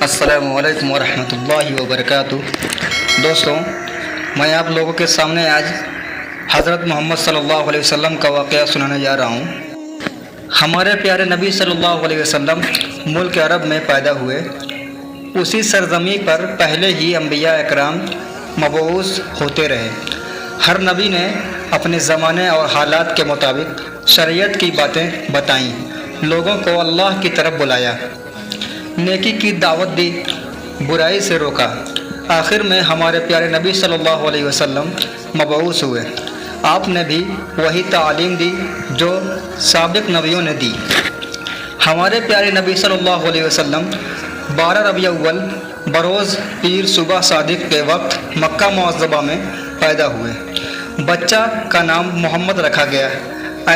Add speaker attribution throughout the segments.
Speaker 1: السلام علیکم ورحمۃ اللہ وبرکاتہ۔ دوستوں، میں آپ لوگوں کے سامنے آج حضرت محمد صلی اللہ علیہ وسلم کا واقعہ سنانے جا رہا ہوں۔ ہمارے پیارے نبی صلی اللہ علیہ وسلم ملک عرب میں پیدا ہوئے۔ اسی سرزمین پر پہلے ہی انبیاء اکرام مبعوث ہوتے رہے۔ ہر نبی نے اپنے زمانے اور حالات کے مطابق شریعت کی باتیں بتائیں، لوگوں کو اللہ کی طرف بلایا، نیکی کی دعوت دی، برائی سے روکا۔ آخر میں ہمارے پیارے نبی صلی اللہ علیہ وسلم مبعوث ہوئے۔ آپ نے بھی وہی تعلیم دی جو سابق نبیوں نے دی۔ ہمارے پیارے نبی صلی اللہ علیہ وسلم 12 ربیع الاول بروز پیر صبح صادق کے وقت مکہ معظمہ میں پیدا ہوئے۔ بچہ کا نام محمد رکھا گیا۔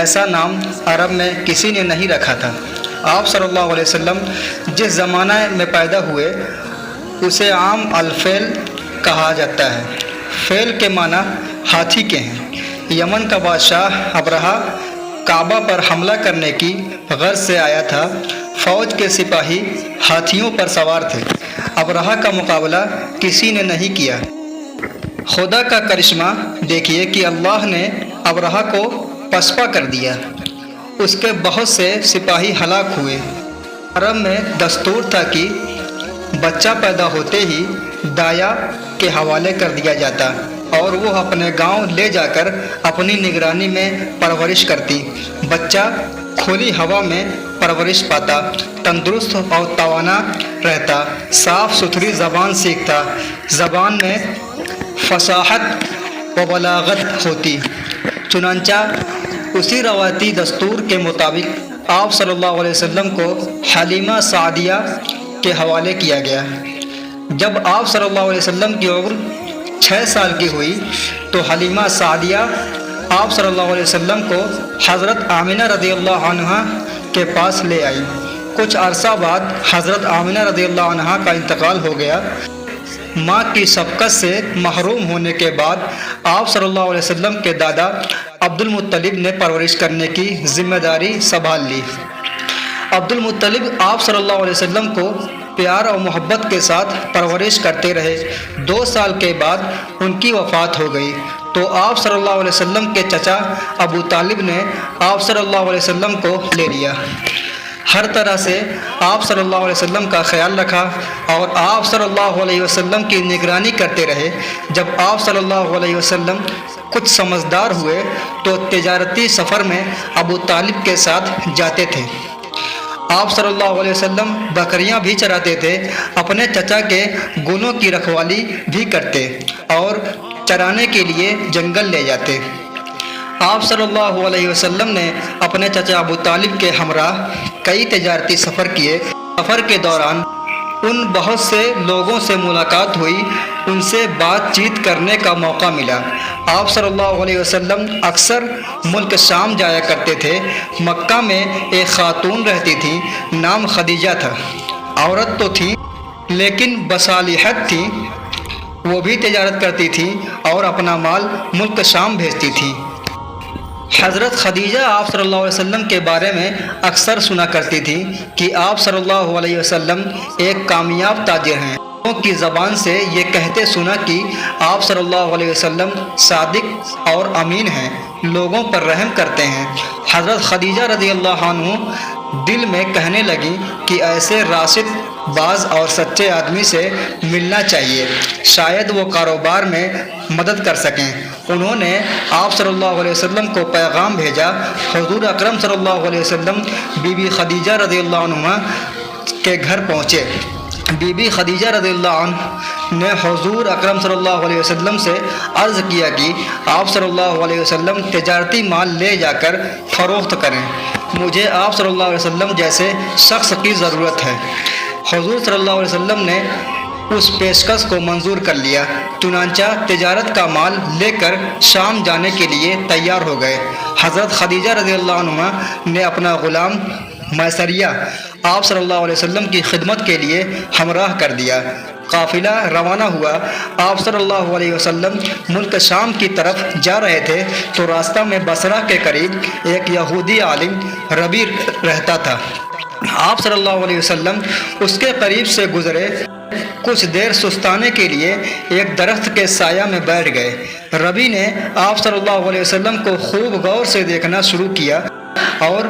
Speaker 1: ایسا نام عرب میں کسی نے نہیں رکھا تھا۔ آپ صلی اللہ علیہ وسلم جس زمانہ میں پیدا ہوئے اسے عام الفیل کہا جاتا ہے۔ فیل کے معنی ہاتھی کے ہیں۔ یمن کا بادشاہ ابرہہ کعبہ پر حملہ کرنے کی غرض سے آیا تھا۔ فوج کے سپاہی ہاتھیوں پر سوار تھے۔ ابرہہ کا مقابلہ کسی نے نہیں کیا۔ خدا کا کرشمہ دیکھیے کہ اللہ نے ابرہہ کو پسپا کر دیا۔ اس کے بہت سے سپاہی ہلاک ہوئے۔ عرب میں دستور تھا کہ بچہ پیدا ہوتے ہی دایا کے حوالے کر دیا جاتا اور وہ اپنے گاؤں لے جا کر اپنی نگرانی میں پرورش کرتی۔ بچہ کھلی ہوا میں پرورش پاتا، تندرست اور توانا رہتا، صاف ستھری زبان سیکھتا، زبان میں فصاحت و بلاغت ہوتی۔ چنانچہ اسی روایتی دستور کے مطابق آپ صلی اللہ علیہ وسلم کو حلیمہ سعدیہ کے حوالے کیا گیا۔ جب آپ صلی اللہ علیہ وسلم کی عمر 6 سال کی ہوئی تو حلیمہ سعدیہ آپ صلی اللہ علیہ وسلم کو حضرت آمنہ رضی اللہ عنہا کے پاس لے آئی۔ کچھ عرصہ بعد حضرت آمنہ رضی اللہ عنہا کا انتقال ہو گیا۔ ماں کی شفقت سے محروم ہونے کے بعد آپ صلی اللہ علیہ وسلم کے دادا عبد المطلب نے پرورش کرنے کی ذمہ داری سنبھال لی۔ عبد المطلب آپ صلی اللہ علیہ وسلم کو پیار اور محبت کے ساتھ پرورش کرتے رہے۔ 2 سال کے بعد ان کی وفات ہو گئی تو آپ صلی اللہ علیہ وسلم کے چچا ابو طالب نے آپ صلی اللہ علیہ وسلم کو لے لیا۔ ہر طرح سے آپ صلی اللہ علیہ وسلم کا خیال رکھا اور آپ صلی اللہ علیہ وسلم کی نگرانی کرتے رہے۔ جب آپ صلی اللہ علیہ وسلم کچھ سمجھدار ہوئے تو تجارتی سفر میں ابو طالب کے ساتھ جاتے تھے۔ آپ صلی اللہ علیہ وسلم بکریاں بھی چراتے تھے، اپنے چچا کے گنوں کی رکھوالی بھی کرتے اور چرانے کے لیے جنگل لے جاتے۔ آپ صلی اللہ علیہ وسلم نے اپنے چچا ابو طالب کے ہمراہ کئی تجارتی سفر کیے۔ سفر کے دوران ان بہت سے لوگوں سے ملاقات ہوئی، ان سے بات چیت کرنے کا موقع ملا۔ آپ صلی اللہ علیہ وسلم اکثر ملک شام جایا کرتے تھے۔ مکہ میں ایک خاتون رہتی تھی، نام خدیجہ تھا۔ عورت تو تھی لیکن بصالحت تھی، وہ بھی تجارت کرتی تھی اور اپنا مال ملک شام بھیجتی تھی۔ حضرت خدیجہ آپ صلی اللہ علیہ وسلم کے بارے میں اکثر سنا کرتی تھی کہ آپ صلی اللہ علیہ وسلم ایک کامیاب تاجر ہیں۔ لوگوں کی زبان سے یہ کہتے سنا کہ آپ صلی اللہ علیہ وسلم صادق اور امین ہیں، لوگوں پر رحم کرتے ہیں۔ حضرت خدیجہ رضی اللہ عنہ دل میں کہنے لگی کہ ایسے راشد باز اور سچے آدمی سے ملنا چاہیے، شاید وہ کاروبار میں مدد کر سکیں۔ انہوں نے آپ صلی اللہ علیہ وسلم کو پیغام بھیجا۔ حضور اکرم صلی اللہ علیہ وسلم بی بی خدیجہ رضی اللہ عنہ کے گھر پہنچے۔ بی بی خدیجہ رضی اللہ عنہ نے حضور اکرم صلی اللہ علیہ وسلم سے عرض کیا کہ آپ صلی اللہ علیہ وسلم تجارتی مال لے جا کر فروخت کریں، مجھے آپ صلی اللہ علیہ وسلم جیسے شخص کی ضرورت ہے۔ حضور صلی اللہ علیہ وسلم نے اس پیشکش کو منظور کر لیا، چنانچہ تجارت کا مال لے کر شام جانے کے لیے تیار ہو گئے۔ حضرت خدیجہ رضی اللہ عنہ نے اپنا غلام میسریہ آپ صلی اللہ علیہ وسلم کی خدمت کے لیے ہمراہ کر دیا۔ قافلہ روانہ ہوا۔ آپ صلی اللہ علیہ وسلم ملک شام کی طرف جا رہے تھے تو راستہ میں بصرہ کے قریب ایک یہودی عالم ربی رہتا تھا۔ آپ صلی اللہ علیہ وسلم اس کے قریب سے گزرے، کچھ دیر سستانے کے لیے ایک درخت کے سایہ میں بیٹھ گئے۔ ربی نے آپ صلی اللہ علیہ وسلم کو خوب غور سے دیکھنا شروع کیا اور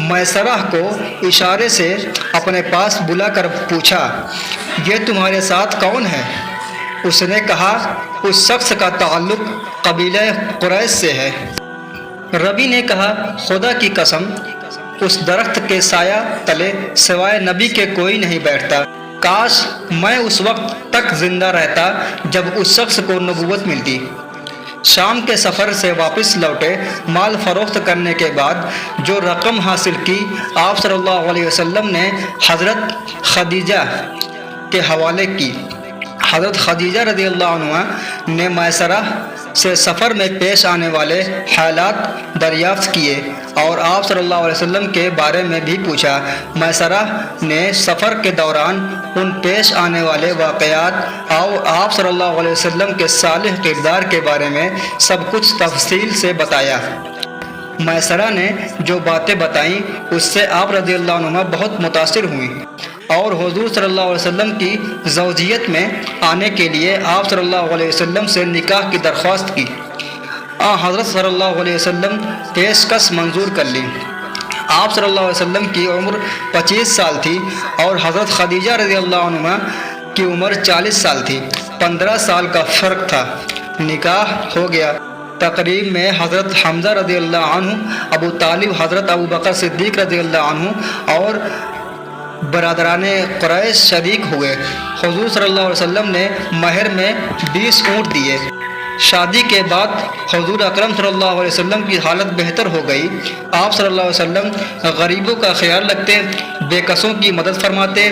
Speaker 1: میسرہ کو اشارے سے اپنے پاس بلا کر پوچھا، یہ تمہارے ساتھ کون ہے؟ اس نے کہا، اس شخص کا تعلق قبیلہ قریش سے ہے۔ ربی نے کہا، خدا کی قسم، اس درخت کے سایہ تلے سوائے نبی کے کوئی نہیں بیٹھتا۔ کاش میں اس وقت تک زندہ رہتا جب اس شخص کو نبوت ملتی۔ شام کے سفر سے واپس لوٹے، مال فروخت کرنے کے بعد جو رقم حاصل کی، آپ صلی اللہ علیہ وسلم نے حضرت خدیجہ کے حوالے کی۔ حضرت خدیجہ رضی اللہ عنہ نے میسرہ سے سفر میں پیش آنے والے حالات دریافت کیے اور آپ صلی اللہ علیہ وسلم کے بارے میں بھی پوچھا۔ میسرہ نے سفر کے دوران ان پیش آنے والے واقعات اور آپ صلی اللہ علیہ وسلم کے صالح کردار کے بارے میں سب کچھ تفصیل سے بتایا۔ میسرہ نے جو باتیں بتائیں اس سے آپ رضی اللہ عنہ بہت متاثر ہوئیں اور حضور صلی اللہ علیہ وسلم کی زوجیت میں آنے کے لیے آپ صلی اللہ علیہ وسلم سے نکاح کی درخواست کی۔ حضرت صلی اللہ علیہ وسلم پیشکش منظور کر لی۔ آپ صلی اللہ علیہ وسلم کی عمر 25 سال تھی اور حضرت خدیجہ رضی اللہ عنہ کی عمر 40 سال تھی۔ 15 سال کا فرق تھا۔ نکاح ہو گیا۔ تقریب میں حضرت حمزہ رضی اللہ عنہ، ابو طالب، حضرت ابو بکر صدیق رضی اللہ عنہ اور برادران قریش شریک ہوئے۔ حضور صلی اللہ علیہ وسلم نے مہر میں 20 اونٹ دیے۔ شادی کے بعد حضور اکرم صلی اللہ علیہ وسلم کی حالت بہتر ہو گئی۔ آپ صلی اللہ علیہ وسلم غریبوں کا خیال رکھتے، بے کسوں کی مدد فرماتے،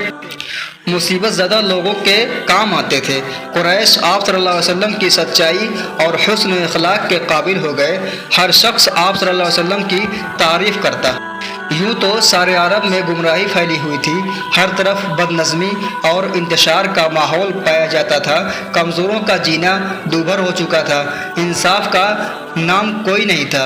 Speaker 1: مصیبت زدہ لوگوں کے کام آتے تھے۔ قریش آپ صلی اللہ علیہ وسلم کی سچائی اور حسن اخلاق کے قابل ہو گئے۔ ہر شخص آپ صلی اللہ علیہ وسلم کی تعریف کرتا۔ یوں تو سارے عرب میں گمراہی پھیلی ہوئی تھی، ہر طرف بد نظمی اور انتشار کا ماحول پایا جاتا تھا، کمزوروں کا جینا دوبھر ہو چکا تھا، انصاف کا نام کوئی نہیں تھا۔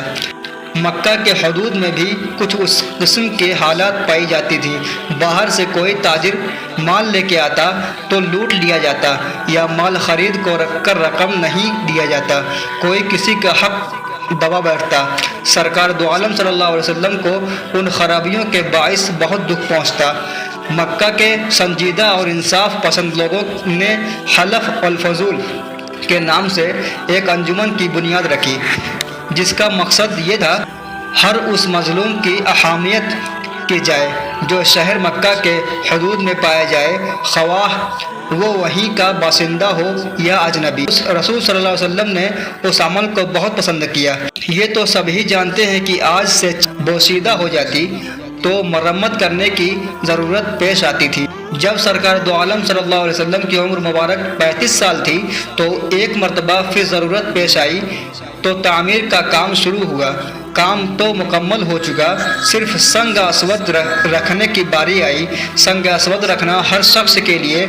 Speaker 1: مکہ کے حدود میں بھی کچھ اس قسم کے حالات پائی جاتی تھی۔ باہر سے کوئی تاجر مال لے کے آتا تو لوٹ لیا جاتا یا مال خرید کو رکھ کر رقم نہیں دیا جاتا، کوئی کسی کا حق دبا بیٹھتا۔ سرکار دو عالم صلی اللہ علیہ وسلم کو ان خرابیوں کے باعث بہت دکھ پہنچتا۔ مکہ کے سنجیدہ اور انصاف پسند لوگوں نے حلف الفضول کے نام سے ایک انجمن کی بنیاد رکھی، جس کا مقصد یہ تھا ہر اس مظلوم کی حمایت کی جائے جو شہر مکہ کے حدود میں پایا جائے، خواہ وہ وہیں کا باشندہ ہو یا اجنبی۔ رسول صلی اللہ علیہ وسلم نے اس عمل کو بہت پسند کیا۔ یہ تو سبھی جانتے ہیں کہ آج سے بوسیدہ ہو جاتی تو مرمت کرنے کی ضرورت پیش آتی تھی۔ جب سرکار دو عالم صلی اللہ علیہ وسلم کی عمر مبارک 35 سال تھی تو ایک مرتبہ پھر ضرورت پیش آئی تو تعمیر کا کام شروع ہوا۔ کام تو مکمل ہو چکا، صرف سنگ اسود رکھنے کی باری آئی۔ سنگ اسود رکھنا ہر شخص کے لیے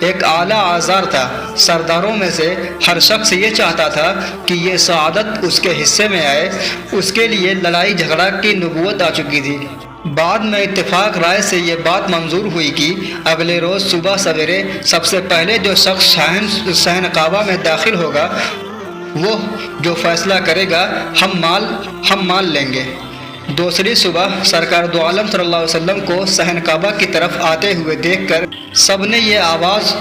Speaker 1: ایک اعلیٰ آزار تھا۔ سرداروں میں سے ہر شخص یہ چاہتا تھا کہ یہ سعادت اس کے حصے میں آئے۔ اس کے لیے لڑائی جھگڑا کی نبوت آ چکی تھی۔ بعد میں اتفاق رائے سے یہ بات منظور ہوئی کہ اگلے روز صبح سویرے سب سے پہلے جو شخص صحن کعبہ میں داخل ہوگا وہ جو فیصلہ کرے گا ہم مال لیں گے۔ دوسری صبح سرکار دو عالم صلی اللہ علیہ وسلم کو صحن کعبہ کی طرف آتے ہوئے دیکھ کر سب نے یہ آواز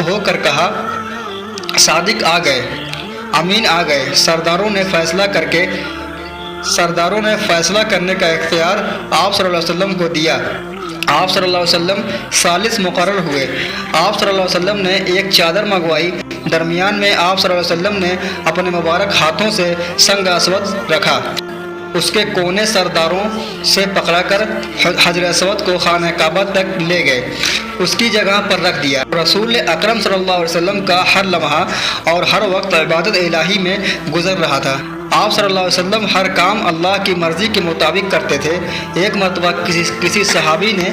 Speaker 1: ہو کر کہا، صادق آ گئے، امین آ گئے۔ سرداروں نے فیصلہ کرنے کا اختیار آپ صلی اللہ علیہ وسلم کو دیا۔ آپ صلی اللہ علیہ وسلم ثالث مقرر ہوئے۔ آپ صلی اللہ علیہ وسلم نے ایک چادر منگوائی۔ درمیان میں آپ صلی اللہ علیہ وسلم نے اپنے مبارک ہاتھوں سے سنگ اسود رکھا۔ اس کے کونے سرداروں سے پکڑا کر حجر اسود کو خانہ کعبہ تک لے گئے، اس کی جگہ پر رکھ دیا۔ رسول اکرم صلی اللہ علیہ وسلم کا ہر لمحہ اور ہر وقت عبادت الہی میں گزر رہا تھا۔ آپ صلی اللہ علیہ وسلم ہر کام اللہ کی مرضی کے مطابق کرتے تھے۔ ایک مرتبہ کسی صحابی نے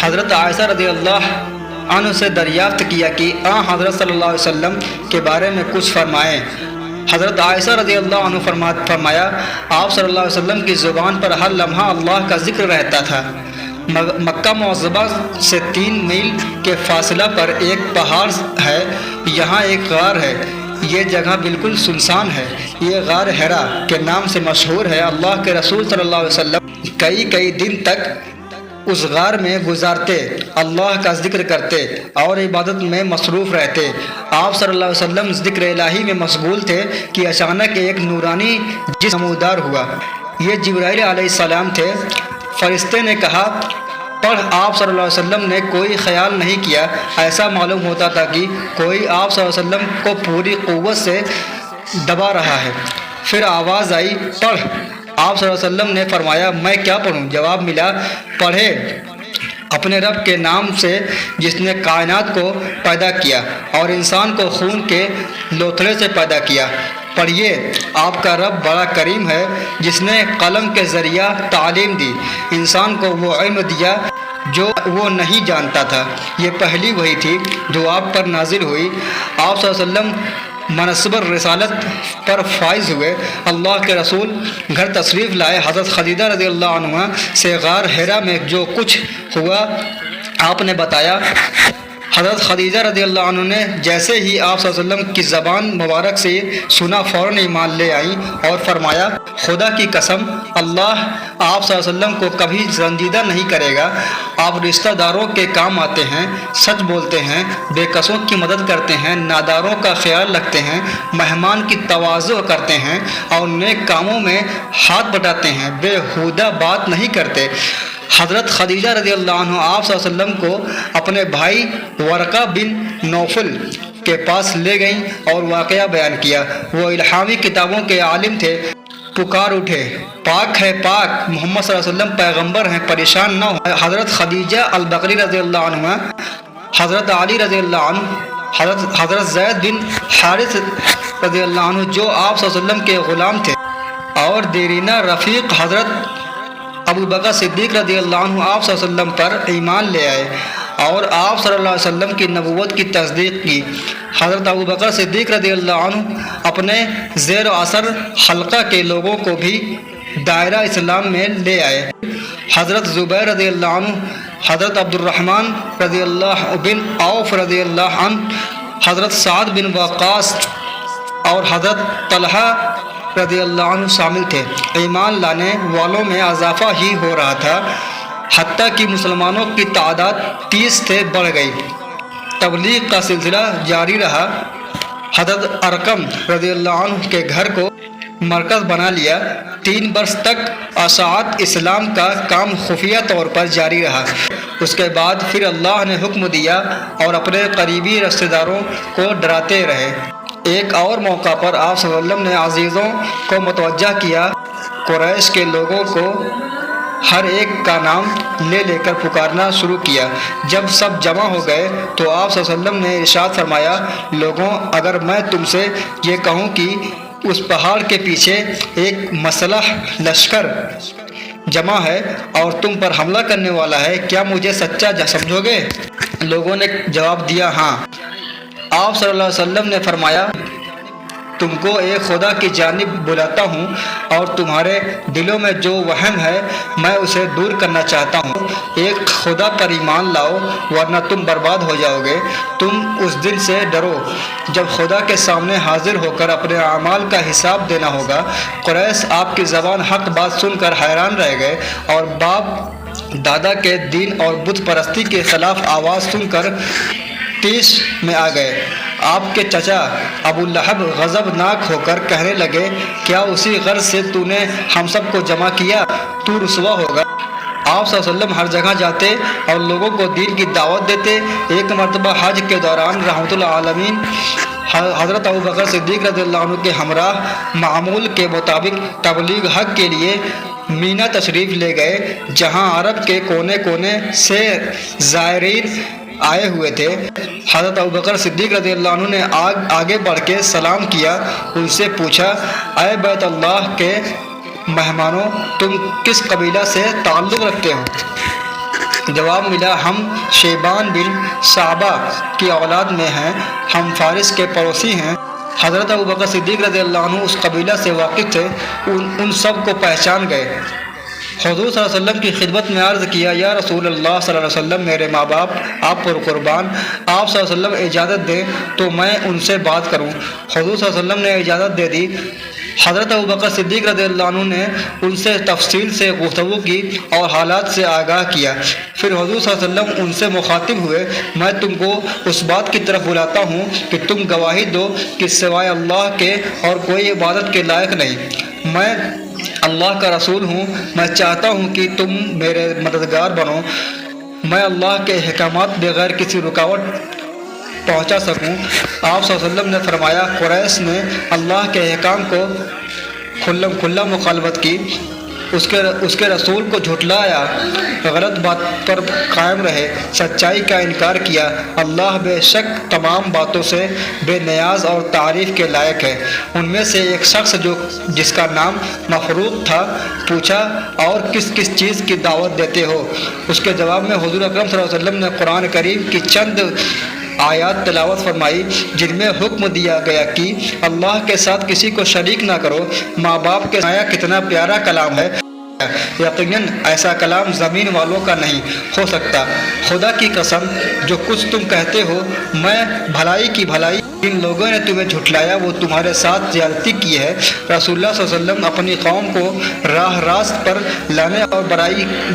Speaker 1: حضرت عائشہ رضی اللہ عنہ سے دریافت کیا کہ حضرت صلی اللہ علیہ وسلم کے بارے میں کچھ فرمائیں۔ حضرت عائشہ رضی اللہ عنہ فرمایا، آپ صلی اللہ علیہ وسلم کی زبان پر ہر لمحہ اللہ کا ذکر رہتا تھا۔ مکہ معظمہ سے 3 میل کے فاصلہ پر ایک پہاڑ ہے، یہاں ایک غار ہے، یہ جگہ بالکل سنسان ہے، یہ غار حرا کے نام سے مشہور ہے۔ اللہ کے رسول صلی اللہ علیہ وسلم کئی دن تک اس غار میں گزارتے، اللہ کا ذکر کرتے اور عبادت میں مصروف رہتے۔ آپ صلی اللہ علیہ وسلم ذکر الہی میں مشغول تھے کہ اچانک ایک نورانی جسم نمودار ہوا۔ یہ جبرائیل علیہ السلام تھے۔ فرشتے نے کہا پڑھ۔ آپ صلی اللہ علیہ وسلم نے کوئی خیال نہیں کیا، ایسا معلوم ہوتا تھا کہ کوئی آپ صلی اللہ علیہ وسلم کو پوری قوت سے دبا رہا ہے۔ پھر آواز آئی پڑھ۔ آپ صلی اللہ علیہ وسلم نے فرمایا میں کیا پڑھوں؟ جواب ملا پڑھے اپنے رب کے نام سے جس نے کائنات کو پیدا کیا اور انسان کو خون کے لوتھڑے سے پیدا کیا۔ پڑھیے آپ کا رب بڑا کریم ہے جس نے قلم کے ذریعہ تعلیم دی، انسان کو وہ علم دیا جو وہ نہیں جانتا تھا۔ یہ پہلی وحی تھی جو آپ پر نازل ہوئی۔ آپ صلی اللہ علیہ وسلم منصب رسالت پر فائز ہوئے۔ اللہ کے رسول گھر تشریف لائے۔ حضرت خدیجہ رضی اللہ عنہ سے غار حرا میں جو کچھ ہوا آپ نے بتایا۔ حضرت خدیجہ رضی اللہ عنہ نے جیسے ہی آپ صلی اللہ علیہ وسلم کی زبان مبارک سے سنا فوراً ایمان لے آئیں اور فرمایا خدا کی قسم اللہ آپ صلی اللہ علیہ وسلم کو کبھی رنجیدہ نہیں کرے گا۔ آپ رشتہ داروں کے کام آتے ہیں، سچ بولتے ہیں، بے کسوں کی مدد کرتے ہیں، ناداروں کا خیال رکھتے ہیں، مہمان کی تواضع کرتے ہیں اور نیک کاموں میں ہاتھ بٹاتے ہیں، بے ہودہ بات نہیں کرتے۔ حضرت خدیجہ رضی اللہ عنہ آپ صلی اللہ علیہ وسلم کو اپنے بھائی ورقہ بن نوفل کے پاس لے گئیں اور واقعہ بیان کیا۔ وہ الہامی کتابوں کے عالم تھے۔ پکار اٹھے پاک ہے پاک، محمد صلی اللہ علیہ وسلم پیغمبر ہیں، پریشان نہ ہو۔ حضرت خدیجہ البقری رضی اللہ عنہ، حضرت علی رضی اللہ عنہ، حضرت زید بن حارث رضی اللہ عنہ جو آپ صلی اللہ علیہ وسلم کے غلام تھے، اور دیرینہ رفیق حضرت ابو بکر صدیق رضی اللہ عنہ آپ صلی اللہ علیہ وسلم پر ایمان لے آئے اور آپ صلی اللہ علیہ وسلم کی نبوت کی تصدیق کی۔ حضرت ابو بکر صدیق رضی اللہ عنہ اپنے زیر و اثر حلقہ کے لوگوں کو بھی دائرہ اسلام میں لے آئے۔ حضرت زبیر رضی اللہ عنہ، حضرت عبد الرحمن رضی اللہ بن عوف رضی اللہ عنہ، حضرت سعد بن وقاص اور حضرت طلحہ رضی اللہ عنہ شامل تھے۔ ایمان لانے والوں میں اضافہ ہی ہو رہا تھا، حتیٰ کہ مسلمانوں کی تعداد 30 سے بڑھ گئی۔ تبلیغ کا سلسلہ جاری رہا۔ حضرت ارقم رضی اللہ عنہ کے گھر کو مرکز بنا لیا۔ 3 برس تک اشاعت اسلام کا کام خفیہ طور پر جاری رہا۔ اس کے بعد پھر اللہ نے حکم دیا اور اپنے قریبی رشتہ داروں کو ڈراتے رہے۔ ایک اور موقع پر آپ صلی اللہ علیہ وسلم نے عزیزوں کو متوجہ کیا، قریش کے لوگوں کو ہر ایک کا نام لے لے کر پکارنا شروع کیا۔ جب سب جمع ہو گئے تو آپ صلی اللہ علیہ وسلم نے ارشاد فرمایا لوگوں اگر میں تم سے یہ کہوں کہ اس پہاڑ کے پیچھے ایک مسلح لشکر جمع ہے اور تم پر حملہ کرنے والا ہے، کیا مجھے سچا سمجھو گے؟ لوگوں نے جواب دیا ہاں۔ آپ صلی اللہ علیہ وسلم نے فرمایا تم کو ایک خدا کی جانب بلاتا ہوں اور تمہارے دلوں میں جو وہم ہے میں اسے دور کرنا چاہتا ہوں۔ ایک خدا پر ایمان لاؤ ورنہ تم برباد ہو جاؤ گے۔ تم اس دن سے ڈرو جب خدا کے سامنے حاضر ہو کر اپنے اعمال کا حساب دینا ہوگا۔ قریش آپ کی زبان حق بات سن کر حیران رہ گئے اور باپ دادا کے دین اور بت پرستی کے خلاف آواز سن کر تیش میں آ گئے۔ آپ کے چچا ابو لہب غضبناک ہو کر کہنے لگے کیا اسی غرض سے تو نے ہم سب کو جمع کیا؟ تو رسوا ہوگا۔ آپ صلی اللہ علیہ وسلم ہر جگہ جاتے اور لوگوں کو دین کی دعوت دیتے۔ ایک مرتبہ حج کے دوران رحمۃ اللہ عالمین حضرت ابو بکر صدیق رضی اللہ عنہ کے ہمراہ معمول کے مطابق تبلیغ حق کے لیے مینا تشریف لے گئے، جہاں عرب کے کونے کونے سے زائرین آئے ہوئے تھے۔ حضرت ابوبکر صدیق رضی اللہ عنہ نے آگے بڑھ کے سلام کیا، ان سے پوچھا اے بیت اللہ کے مہمانوں تم کس قبیلہ سے تعلق رکھتے ہو؟ جواب ملا ہم شیبان بن صعبہ کی اولاد میں ہیں، ہم فارس کے پڑوسی ہیں۔ حضرت ابوبکر صدیق رضی اللہ عنہ اس قبیلہ سے واقف تھے، ان سب کو پہچان گئے۔ حضور صلی اللہ علیہ وسلم کی خدمت میں عرض کیا، یا رسول اللہ صلی اللہ علیہ وسلم، میرے ماں باپ آپ پر قربان، آپ صلی اللہ علیہ وسلم اجازت دیں تو میں ان سے بات کروں۔ حضور صلی اللہ علیہ وسلم نے اجازت دے دی۔ حضرت ابوبکر صدیق رضی اللہ عنہ نے ان سے تفصیل سے گفتگو کی اور حالات سے آگاہ کیا۔ پھر حضور صلی اللہ علیہ وسلم ان سے مخاطب ہوئے، میں تم کو اس بات کی طرف بلاتا ہوں کہ تم گواہی دو کہ سوائے اللہ کے اور کوئی عبادت کے لائق نہیں۔ میں اللہ کا رسول ہوں، میں چاہتا ہوں کہ تم میرے مددگار بنو، میں اللہ کے احکامات بغیر کسی رکاوٹ پہنچا سکوں۔ آپ صلی اللہ علیہ وسلم نے فرمایا، قریش نے اللہ کے احکام کو کھلا مخالفت کی، اس کے رسول کو جھٹلایا، غلط بات پر قائم رہے، سچائی کا انکار کیا۔ اللہ بے شک تمام باتوں سے بے نیاز اور تعریف کے لائق ہے۔ ان میں سے ایک شخص جس کا نام مفروق تھا پوچھا، اور کس کس چیز کی دعوت دیتے ہو؟ اس کے جواب میں حضور اکرم صلی اللہ علیہ وسلم نے قرآن کریم کی چند آیات تلاوت فرمائی جن میں حکم دیا گیا کہ اللہ کے ساتھ کسی کو شریک نہ کرو۔ ماں باپ کے سایہ کتنا پیارا کلام ہے، یقیناً ایسا کلام زمین والوں کا نہیں ہو سکتا۔ خدا کی قسم، جو کچھ تم کہتے ہو میں بھلائی کی بھلائی، جن لوگوں نے تمہیں جھٹلایا وہ تمہارے ساتھ زیادتی کی ہے۔ رسول اللہ صلی اللہ علیہ وسلم اپنی قوم کو راہ راست پر لانے اور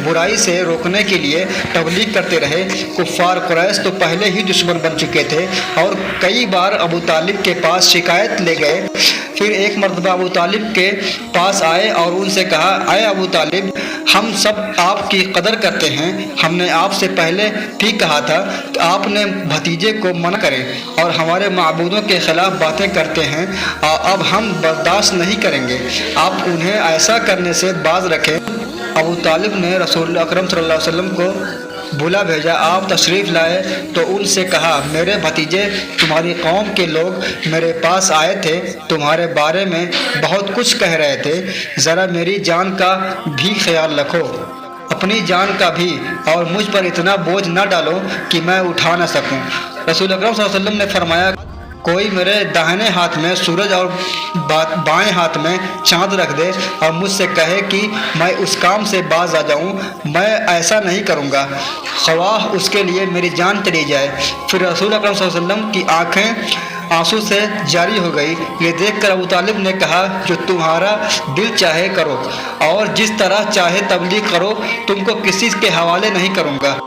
Speaker 1: برائی سے روکنے کے لیے تبلیغ کرتے رہے۔ کفار قریش تو پہلے ہی دشمن بن چکے تھے اور کئی بار ابو طالب کے پاس شکایت لے گئے۔ پھر ایک مرتبہ ابو طالب کے پاس آئے اور ان سے کہا، اے ابو طالب، ہم سب آپ کی قدر کرتے ہیں، ہم نے آپ سے پہلے بھی کہا تھا کہ آپ نے بھتیجے کو منع کریں اور ہمارے معبودوں کے خلاف باتیں کرتے ہیں، اب ہم برداشت نہیں کریں گے، آپ انہیں ایسا کرنے سے باز رکھیں۔ ابو طالب نے رسول اکرم صلی اللہ علیہ وسلم کو بلا بھیجا۔ آپ تشریف لائے تو ان سے کہا، میرے بھتیجے، تمہاری قوم کے لوگ میرے پاس آئے تھے، تمہارے بارے میں بہت کچھ کہہ رہے تھے، ذرا میری جان کا بھی خیال رکھو، اپنی جان کا بھی، اور مجھ پر اتنا بوجھ نہ ڈالو کہ میں اٹھا نہ سکوں۔ رسول اکرم صلی اللہ علیہ وسلم نے فرمایا، کوئی میرے داہنے ہاتھ میں سورج اور بائیں ہاتھ میں چاند رکھ دے اور مجھ سے کہے کہ میں اس کام سے باز آ جاؤں، میں ایسا نہیں کروں گا، خواہ اس کے لیے میری جان چلی جائے۔ پھر رسول اکرم صلی اللہ علیہ وسلم کی آنکھیں آنسو سے جاری ہو گئی۔ یہ دیکھ کر ابو طالب نے کہا، جو تمہارا دل چاہے کرو اور جس طرح چاہے تبلیغ کرو، تم کو کسی کے حوالے نہیں کروں گا۔